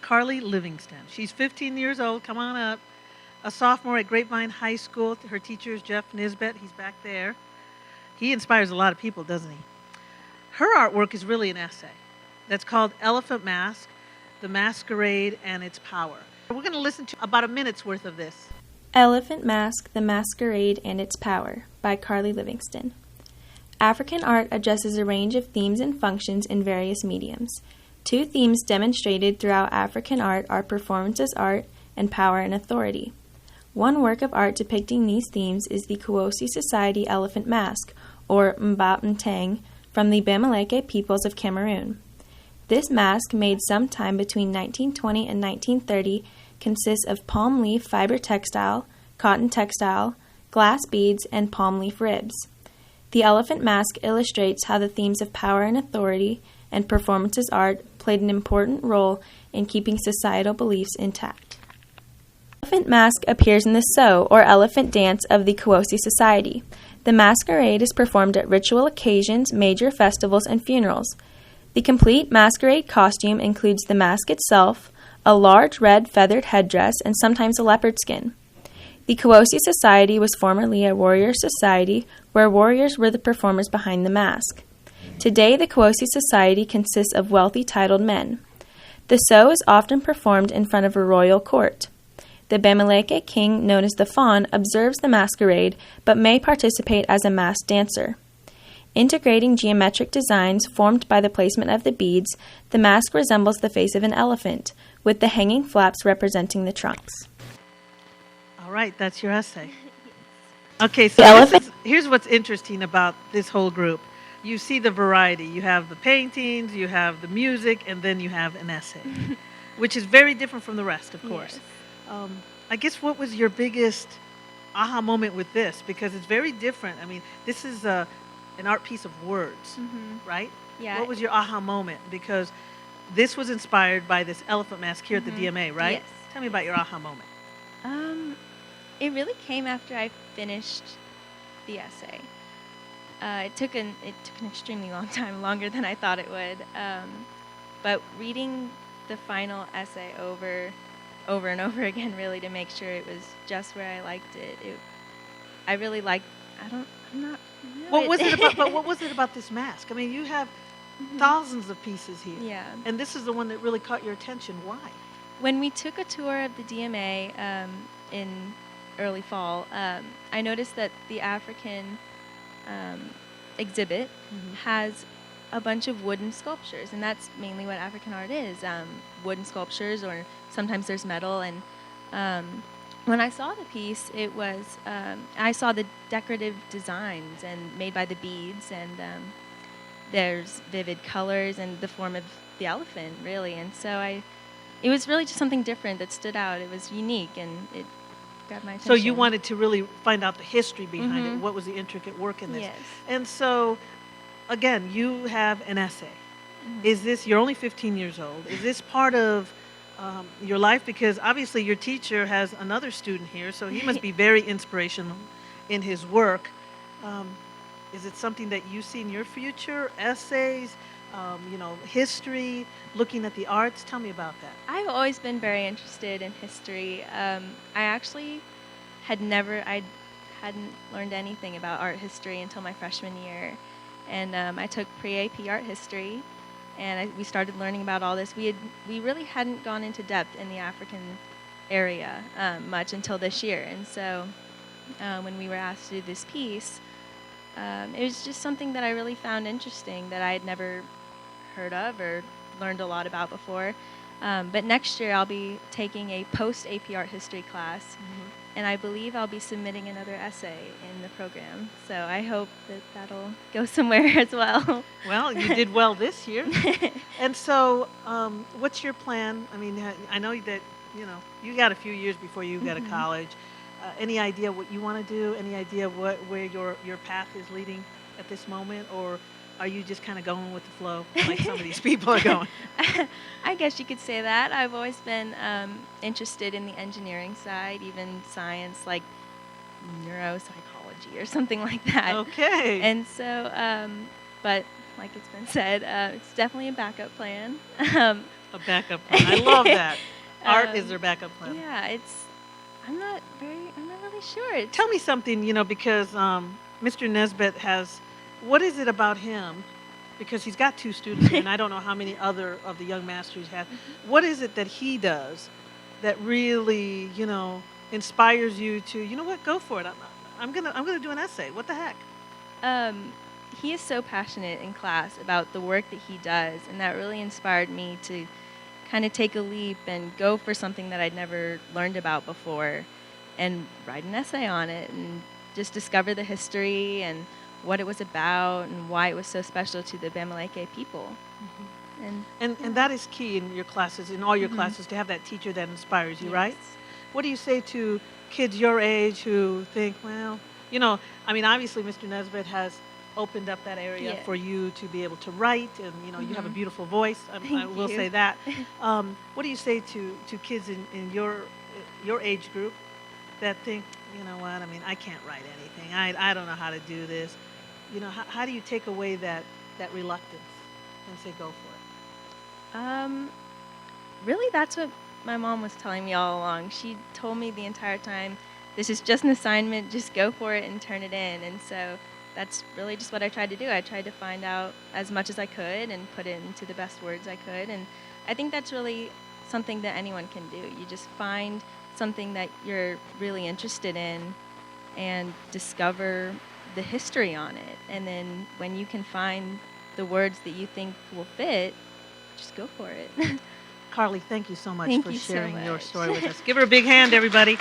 Karli Livingston. She's 15 years old. Come on up. A sophomore at Grapevine High School. Her teacher is Jeff Nisbet. He's back there. He inspires a lot of people, doesn't he? Her artwork is really an essay that's called Elephant Mask, the Masquerade and Its Power. We're going to listen to about a minute's worth of this. Elephant Mask, the Masquerade and Its Power by Karli Livingston. African art addresses a range of themes and functions in various mediums. Two themes demonstrated throughout African art are performance as art and power and authority. One work of art depicting these themes is the Kwosi Society Elephant Mask, or Mbapntang, from the Bamileke peoples of Cameroon. This mask, made sometime between 1920 and 1930, consists of palm leaf fiber textile, cotton textile, glass beads, and palm leaf ribs. The elephant mask illustrates how the themes of power and authority and performance as art played an important role in keeping societal beliefs intact. The elephant mask appears in the So, or elephant dance, of the Kwosi Society. The masquerade is performed at ritual occasions, major festivals, and funerals. The complete masquerade costume includes the mask itself, a large red feathered headdress, and sometimes a leopard skin. The Kwosi Society was formerly a warrior society where warriors were the performers behind the mask. Today, the Kwosi Society consists of wealthy titled men. The So is often performed in front of a royal court. The Bamileke king, known as the Fawn, observes the masquerade but may participate as a masked dancer. Integrating geometric designs formed by the placement of the beads, the mask resembles the face of an elephant, with the hanging flaps representing the trunks. All right, that's your essay. Okay, so here's what's interesting about this whole group. You see the variety. You have the paintings, you have the music, and then you have an essay, which is very different from the rest, of course. Yes. I guess what was your biggest aha moment with this? Because it's very different. I mean, this is an art piece of words, right? Yeah. What was your aha moment? Because this was inspired by this elephant mask here at the DMA, right? Yes. Tell me about your aha moment. It really came after I finished the essay. It took an extremely long time, longer than I thought it would. But reading the final essay over and over again, really, to make sure it was just where I liked it. I really liked. I'm not. What was it about? But what was it about this mask? I mean, you have thousands of pieces here. Yeah. And this is the one that really caught your attention. Why? When we took a tour of the DMA in early fall, I noticed that the African exhibit has a bunch of wooden sculptures, and that's mainly what African art is, wooden sculptures, or sometimes there's metal. And when I saw the piece, it was, I saw the decorative designs and made by the beads, and there's vivid colors and the form of the elephant, really. And so it was really just something different that stood out. It was unique, and it got my attention. So you wanted to really find out the history behind it. What was the intricate work in this? Yes. And so, again, you have an essay. Is this, you're only 15 years old, is this part of your life? Because obviously your teacher has another student here, so he must be very inspirational in his work. Is it something that you see in your future? Essays, history, looking at the arts? Tell me about that. I've always been very interested in history. I actually hadn't learned anything about art history until my freshman year. And I took pre-AP art history, and we started learning about all this. We really hadn't gone into depth in the African area much until this year. And so when we were asked to do this piece, it was just something that I really found interesting, that I had never heard of or learned a lot about before. But next year I'll be taking a post-AP art history class, and I believe I'll be submitting another essay in the program. So I hope that that'll go somewhere as well. Well, you did well this year. And so what's your plan? I mean, I know that, you got a few years before you go to college. Any idea what you want to do? Any idea where your path is leading at this moment? Or are you just kind of going with the flow like some of these people are going? I guess you could say that. I've always been interested in the engineering side, even science, like neuropsychology or something like that. Okay. And so, but like it's been said, it's definitely a backup plan. A backup plan. I love that. Art is Um, their backup plan. yeah, I'm not really sure. It's, Tell me something, because Mr. Nesbet has, what is it about him? Because he's got two students here, and I don't know how many other of the young masters have. What is it that he does that really, inspires you to, you know what, go for it. I'm gonna do an essay. What the heck? um, he is so passionate in class about the work that he does, and that really inspired me to kind of take a leap and go for something that I'd never learned about before and write an essay on it and just discover the history and what it was about and why it was so special to the Bamileke people. And And that is key in your classes, in all your Mhm. classes, to have that teacher that inspires you, right? yes. What do you say to kids your age who think, well, I mean, obviously Mr. Nesbitt has opened up that area Yeah. for you to be able to write, and you have a Mhm. beautiful voice. I Thank will you. say that. What do you say to kids in your age group that think, you know what? I mean, I can't write anything. I don't know how to do this. How do you take away that reluctance and say go for Um, Really, that's what my mom was telling me all along. She told me the entire time, this is just an assignment, just go for it and turn it in. And so that's really just what I tried to do. I tried to find out as much as I could and put it into the best words I could. And I think that's really something that anyone can do. You just find something that you're really interested in and discover the history on it. And then when you can find the words that you think will fit, just go for it. it? Karli, thank you so much Thank for you so sharing your much. story with us. Give her a big hand, everybody.